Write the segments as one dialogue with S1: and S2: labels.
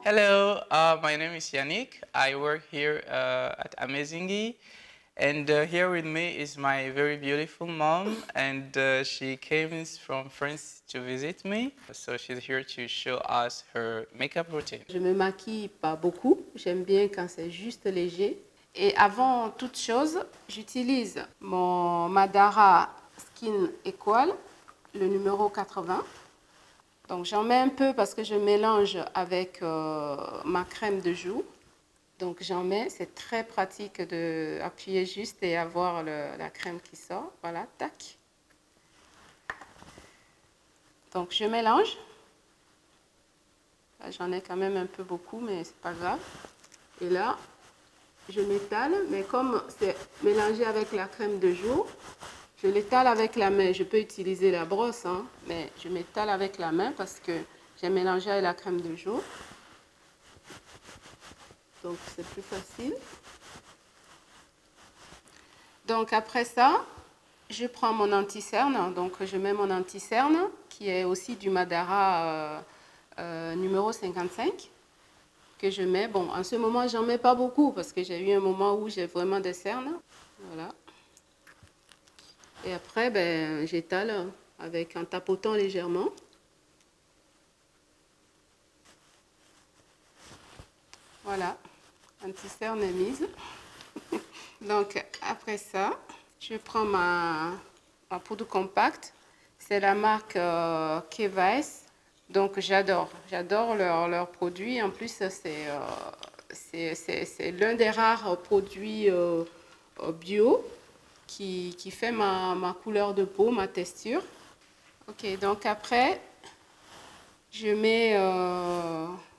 S1: Hello, my name is Yannick. I work here at Amazingi, and here with me is my very beautiful mom, and she came from France to visit me, so she's here to show us her makeup routine.
S2: Je me maquille pas beaucoup, j'aime bien quand c'est juste léger. Et avant toute chose, j'utilise mon Madara Skin Equal, le numéro 80. Donc j'en mets un peu parce que je mélange avec ma crème de jour. Donc j'en mets, c'est très pratique d'appuyer juste et avoir la crème qui sort. Voilà, tac. Donc je mélange. J'en ai quand même un peu beaucoup, mais c'est pas grave. Et là, je m'étale, mais comme c'est mélangé avec la crème de jour, je l'étale avec la main. Je peux utiliser la brosse, hein, mais je m'étale avec la main parce que j'ai mélangé avec la crème de jour. Donc c'est plus facile. Donc après ça, je prends mon anti-cerne. Donc je mets mon anti-cerne qui est aussi du Madara numéro 55. Que je mets. Bon, en ce moment, j'en mets pas beaucoup parce que j'ai eu un moment où j'ai vraiment des cernes. Voilà. Et après, ben, j'étale en tapotant légèrement. Voilà, anti-cerne est mise. Donc, après ça, je prends ma poudre compacte. C'est la marque Kevice. Donc, j'adore leurs produits. En plus, c'est l'un des rares produits bio qui fait ma couleur de peau, ma texture. Ok, donc après, je mets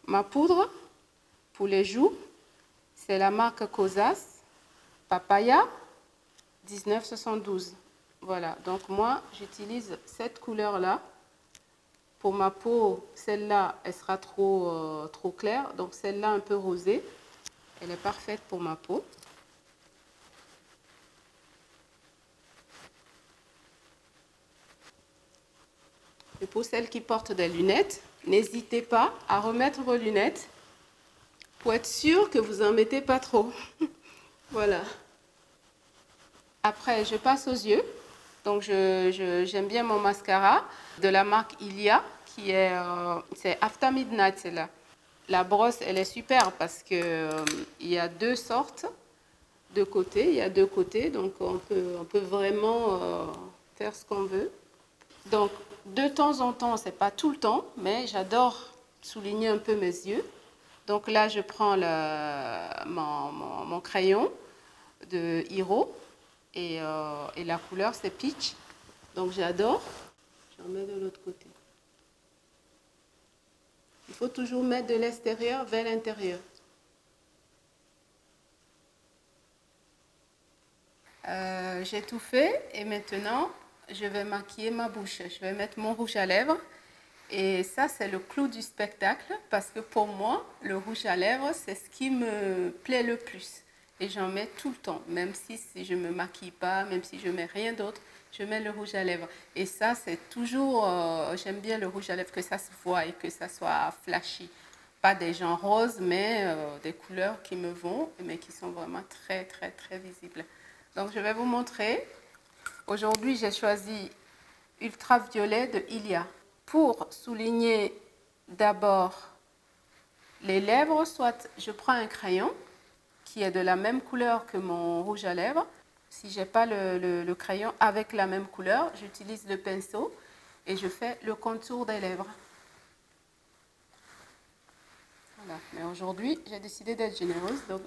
S2: ma poudre pour les joues. C'est la marque Cosas Papaya 1972. Voilà, donc moi, j'utilise cette couleur-là. Pour ma peau, celle-là, elle sera trop claire. Donc celle-là, un peu rosée. Elle est parfaite pour ma peau. Et pour celles qui portent des lunettes, n'hésitez pas à remettre vos lunettes pour être sûr que vous n'en mettez pas trop. Voilà. Après, je passe aux yeux. Donc, j'aime bien mon mascara de la marque Ilia, qui est c'est After Midnight, celle-là. La brosse, elle est super parce que il y a deux sortes de côtés. Il y a deux côtés, donc on peut vraiment faire ce qu'on veut. Donc, de temps en temps, c'est pas tout le temps, mais j'adore souligner un peu mes yeux. Donc là, je prends mon crayon de Hiro et la couleur, c'est Peach. Donc j'adore. J'en mets de l'autre côté. Il faut toujours mettre de l'extérieur vers l'intérieur. J'ai tout fait et maintenant, je vais maquiller ma bouche. Je vais mettre mon rouge à lèvres. Et ça, c'est le clou du spectacle parce que pour moi, le rouge à lèvres, c'est ce qui me plaît le plus. Et j'en mets tout le temps, même si je ne me maquille pas, même si je ne mets rien d'autre, je mets le rouge à lèvres. Et ça, c'est toujours, j'aime bien le rouge à lèvres, que ça se voit et que ça soit flashy. Pas des gens roses, mais des couleurs qui me vont, mais qui sont vraiment très, très, très visibles. Donc, je vais vous montrer. Aujourd'hui, j'ai choisi Ultraviolet de Ilia. Pour souligner d'abord les lèvres, soit je prends un crayon qui est de la même couleur que mon rouge à lèvres. Si je n'ai pas le crayon avec la même couleur, j'utilise le pinceau et je fais le contour des lèvres. Voilà. Mais aujourd'hui, j'ai décidé d'être généreuse, donc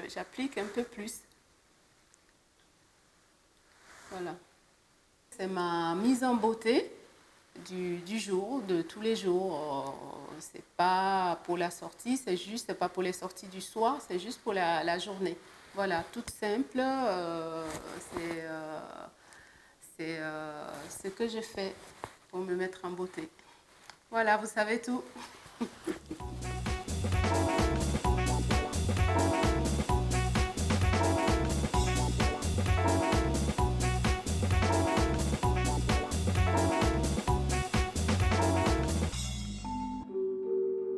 S2: j'applique un peu plus. Voilà. C'est ma mise en beauté du jour, de tous les jours. C'est pas pour la sortie, c'est pas pour les sorties du soir, c'est juste pour la journée. Voilà, toute simple. C'est ce que je fais pour me mettre en beauté. Voilà, vous savez tout.